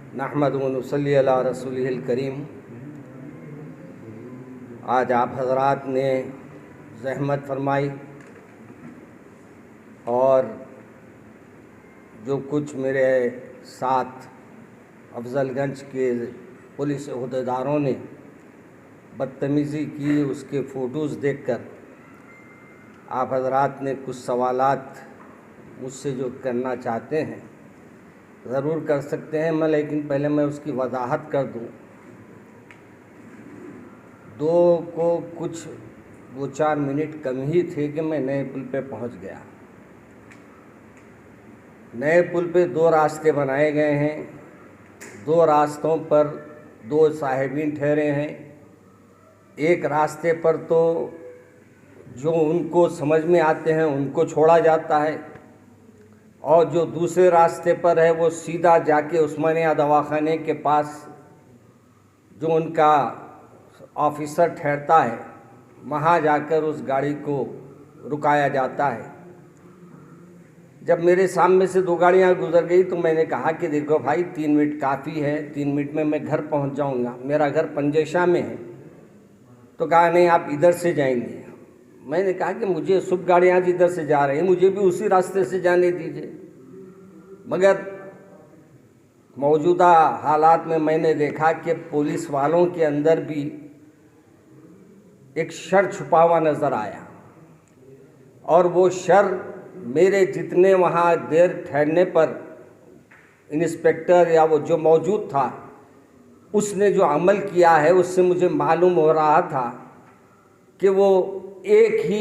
नहमदुहु व नसल्ली अला रसूलिहिल करीम। आज आप हज़रात ने ज़हमत फरमाई और जो कुछ मेरे साथ अफजलगंज के पुलिस अहदेदारों ने बदतमीज़ी की, उसके फ़ोटोज़ देखकर आप हज़रात ने कुछ सवालात मुझसे जो करना चाहते हैं ज़रूर कर सकते हैं मैं, लेकिन पहले मैं उसकी वजाहत कर दूं। दो को कुछ 2-4 मिनट कम ही थे कि मैं नए पुल पे पहुंच गया। नए पुल पे 2 रास्ते बनाए गए हैं। 2 रास्तों पर 2 साहिबीन ठहरे हैं। एक रास्ते पर तो जो उनको समझ में आते हैं उनको छोड़ा जाता है, और जो दूसरे रास्ते पर है वो सीधा जाके उस्मानिया दवाखाने के पास जो उनका ऑफिसर ठहरता है वहाँ जाकर उस गाड़ी को रुकाया जाता है। जब मेरे सामने से 2 गाड़ियाँ गुजर गई तो मैंने कहा कि देखो भाई, 3 मिनट काफ़ी है, 3 मिनट में मैं घर पहुँच जाऊँगा, मेरा घर पंजेशा में है। तो कहा नहीं, आप इधर से जाएंगे। मैंने कहा कि मुझे सब गाड़ियाँ जिधर से जा रही हैं मुझे भी उसी रास्ते से जाने दीजिए। मगर मौजूदा हालात में मैंने देखा कि पुलिस वालों के अंदर भी एक शर छुपा हुआ नज़र आया, और वो शर मेरे जितने वहाँ देर ठहरने पर इंस्पेक्टर या वो जो मौजूद था उसने जो अमल किया है उससे मुझे मालूम हो रहा था कि वो एक ही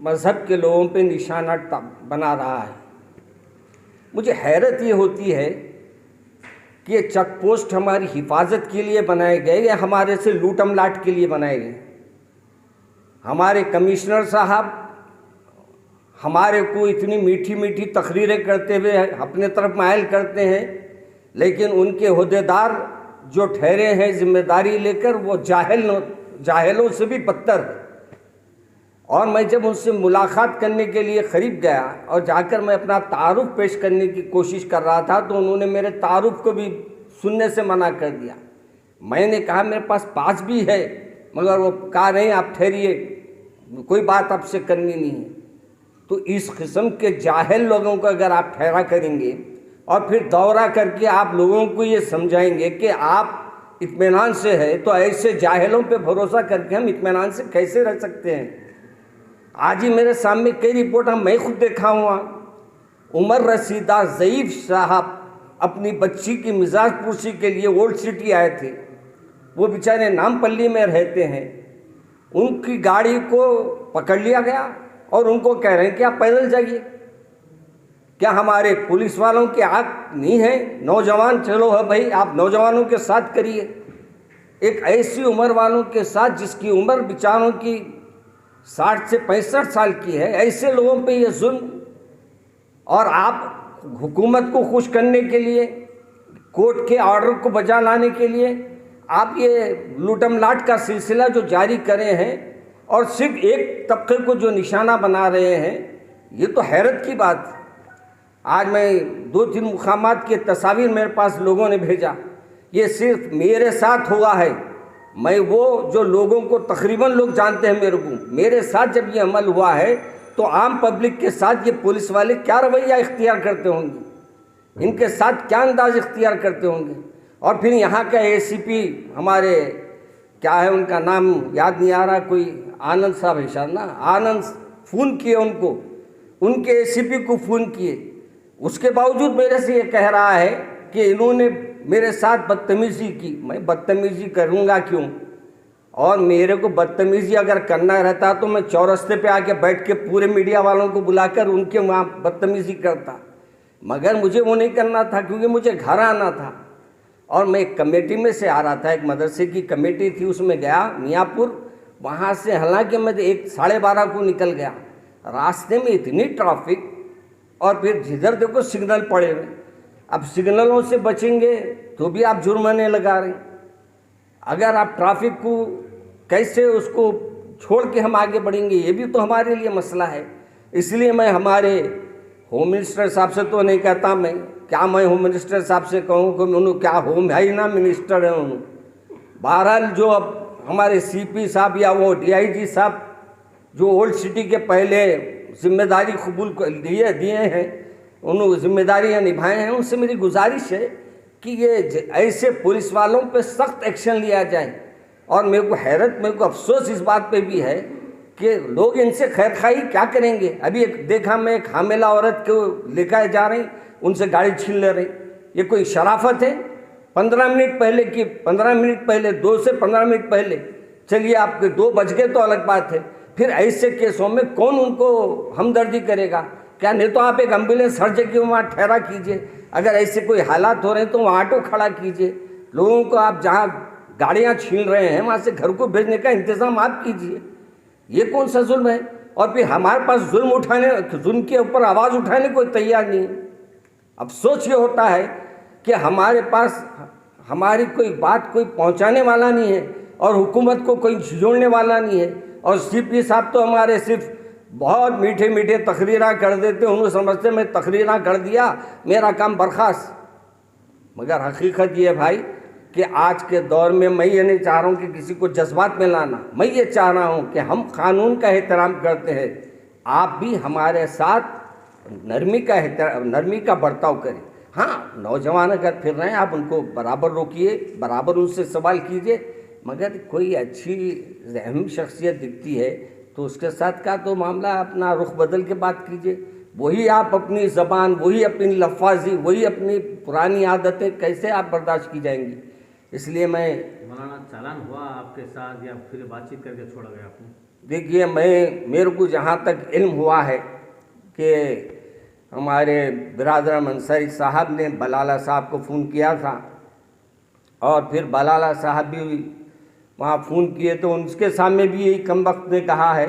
मज़हब के लोगों पे निशाना बना रहा है। मुझे हैरत ये होती है कि ये चेक पोस्ट हमारी हिफाजत के लिए बनाए गए या हमारे से लूटम लाट के लिए बनाए गए। हमारे कमिश्नर साहब हमारे को इतनी मीठी मीठी तकरीरें करते हुए अपने तरफ मायल करते हैं, लेकिन उनके ओहदेदार जो ठहरे हैं जिम्मेदारी लेकर वो जाहिलों से भी बदतर है। और मैं जब उनसे मुलाकात करने के लिए करीब गया और जाकर मैं अपना तारुफ पेश करने की कोशिश कर रहा था तो उन्होंने मेरे तारुफ को भी सुनने से मना कर दिया। मैंने कहा मेरे पास भी है, मगर वो कहा नहीं, आप ठहरिए, कोई बात आपसे करनी नहीं है। तो इस किस्म के जाहिल लोगों को अगर आप ठहरा करेंगे और फिर दौरा करके आप लोगों को ये समझाएंगे कि आप इत्मीनान से है, तो ऐसे जाहिलों पे भरोसा करके हम इत्मीनान से कैसे रह सकते हैं। आज ही मेरे सामने कई रिपोर्ट मैं खुद देखा हुआ। उमर रसीदा ज़ईफ़ साहब अपनी बच्ची की मिजाज पुरसी के लिए ओल्ड सिटी आए थे। वो बेचारे नामपल्ली में रहते हैं। उनकी गाड़ी को पकड़ लिया गया और उनको कह रहे हैं कि आप पैदल जाइए। क्या हमारे पुलिस वालों की आँख नहीं है? नौजवान चलो है भाई, आप नौजवानों के साथ करिए। एक ऐसी उम्र वालों के साथ जिसकी उम्र बेचारों की 60 से 65 साल की है, ऐसे लोगों पे ये जुल्म, और आप हुकूमत को खुश करने के लिए, कोर्ट के ऑर्डर को बजा लाने के लिए आप ये लूटम लाट का सिलसिला जो जारी करे हैं और सिर्फ एक तबके को जो निशाना बना रहे हैं, ये तो हैरत की बात है। आज मैं 2-3 मुकामात के तस्वीर मेरे पास लोगों ने भेजा, ये सिर्फ मेरे साथ हुआ है। मैं वो जो लोगों को तकरीबन लोग जानते हैं मेरे साथ जब ये अमल हुआ है तो आम पब्लिक के साथ ये पुलिस वाले क्या रवैया इख्तियार करते होंगे, इनके साथ क्या अंदाज इख्तियार करते होंगे। और फिर यहाँ का एसीपी हमारे, क्या है उनका नाम याद नहीं आ रहा, कोई आनंद साहब है शायद ना, आनंद, फ़ोन किए उनको, उनके एसीपी को फ़ोन किए। उसके बावजूद मेरे से ये कह रहा है कि इन्होंने मेरे साथ बदतमीज़ी की। मैं बदतमीज़ी करूँगा क्यों? और मेरे को बदतमीज़ी अगर करना रहता तो मैं चौरस्ते पे आके बैठ के पूरे मीडिया वालों को बुलाकर उनके वहाँ बदतमीज़ी करता, मगर मुझे वो नहीं करना था क्योंकि मुझे घर आना था। और मैं एक कमेटी में से आ रहा था, एक मदरसे की कमेटी थी, उसमें गया मियाँपुर। वहाँ से हालांकि मैं 1-12:30 को निकल गया, रास्ते में इतनी ट्रैफिक, और फिर जिधर देखो सिग्नल पड़े हुए। अब सिग्नलों से बचेंगे तो भी आप जुर्माने लगा रहे हैं। अगर आप ट्रैफिक को कैसे उसको छोड़ के हम आगे बढ़ेंगे, ये भी तो हमारे लिए मसला है। इसलिए मैं हमारे होम मिनिस्टर साहब से तो नहीं कहता, मैं क्या मैं होम मिनिस्टर साहब से कहूँ कि उन्होंने क्या होम है ही ना, मिनिस्टर है उन्होंने। बहरहाल जो अब हमारे सीपी साहब या वो डीआईजी साहब जो ओल्ड सिटी के पहले जिम्मेदारी कबूल दिए हैं, उन्होंने जिम्मेदारियां निभाए हैं, उनसे मेरी गुजारिश है कि ये ऐसे पुलिस वालों पे सख्त एक्शन लिया जाए। और मेरे को अफसोस इस बात पे भी है कि लोग इनसे खैरखाई क्या करेंगे। अभी एक देखा मैं, एक हामिला औरत को लेकर जा रही, उनसे गाड़ी छीन ले रही। ये कोई शराफत है? 15 मिनट पहले की 15 मिनट पहले 2 से 15 मिनट पहले, चलिए आपके 2 बज गए तो अलग बात है, फिर ऐसे केसों में कौन उनको हमदर्दी करेगा? क्या नहीं तो आप एक एम्बुलेंस हर जगह वहाँ ठहरा कीजिए। अगर ऐसे कोई हालात हो रहे हैं तो वहाँ ऑटो खड़ा कीजिए। लोगों को आप जहाँ गाड़ियाँ छीन रहे हैं वहाँ से घर को भेजने का इंतज़ाम आप कीजिए। ये कौन सा जुल्म है? और फिर हमारे पास जुल्म के ऊपर आवाज़ उठाने को तैयार नहीं। अफसोस ये होता है कि हमारे पास हमारी कोई बात कोई पहुँचाने वाला नहीं है और हुकूमत को कोई जोड़ने वाला नहीं है। और सीपी साहब तो हमारे सिर्फ बहुत मीठे मीठे तकरीरा कर देते, उन्होंने समझते मैं तकरीरा कर दिया मेरा काम बर्खास्त। मगर हकीकत ये भाई कि आज के दौर में मैं ये नहीं चाह रहा हूँ कि किसी को जज्बात में लाना, मैं ये चाह रहा हूँ कि हम कानून का एहतराम करते हैं, आप भी हमारे साथ नरमी का बर्ताव करें। हाँ, नौजवान अगर फिर रहे हैं आप उनको बराबर रोकिए, बराबर उनसे सवाल कीजिए, मगर कोई अच्छी अहम शख्सियत दिखती है तो उसके साथ का तो मामला अपना रुख बदल के बात कीजिए। वही आप अपनी ज़बान, वही अपनी लफ्ज़ी, वही अपनी पुरानी आदतें कैसे आप बर्दाश्त की जाएंगी? इसलिए मैं मौलाना, चालान हुआ आपके साथ या फिर बातचीत करके छोड़ा गया आपने? देखिए, मेरे को जहाँ तक इल्म हुआ है कि हमारे बिरादर अंसारी साहब ने बलाला साहब को फ़ोन किया था और फिर बलाला साहब भी वहाँ फ़ोन किए तो उनके सामने भी यही कमबख्त ने कहा है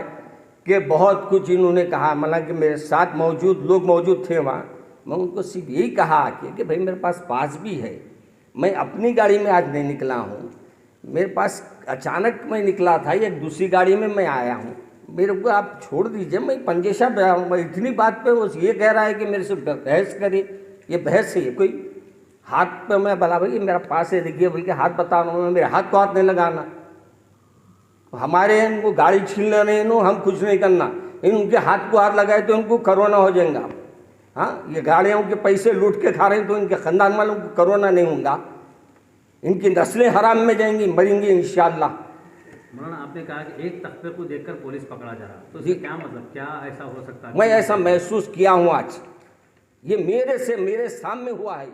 कि बहुत कुछ इन्होंने कहा। मतलब कि मेरे साथ लोग मौजूद थे वहाँ, मैं उनको सिर्फ यही कहा कि भाई मेरे पास भी है, मैं अपनी गाड़ी में आज नहीं निकला हूँ, मेरे पास अचानक मैं निकला था, एक दूसरी गाड़ी में मैं आया हूँ, मेरे को आप छोड़ दीजिए, मैं पंजेशा पे आऊँ। मैं इतनी बात पे वो ये कह रहा है कि मेरे से बहस करे, ये बहस है? ये कोई हाथ पे मैं भला भाई मेरा पास है, देखिए भाई के हाथ बता रहा हूँ, मेरे हाथ को हाथ नहीं लगाना। हमारे इनको गाड़ी छीन ले रहे हैं, हम कुछ नहीं करना, इनके हाथ को हाथ लगाए तो इनको कोरोना हो जाएगा। हाँ, ये गाड़ियों के पैसे लूट के खा रहे हैं तो इनके ख़ानदान वालों को कोरोना नहीं होगा, इनकी नस्लें हराम में जाएंगी, मरेंगी इंशाअल्लाह। मौलाना, आपने कहा कि एक तख्ते को देखकर पुलिस पकड़ा जा रहा, तो इसका क्या मतलब, क्या ऐसा हो सकता है? मैं ऐसा महसूस किया हूँ आज, ये मेरे सामने हुआ है।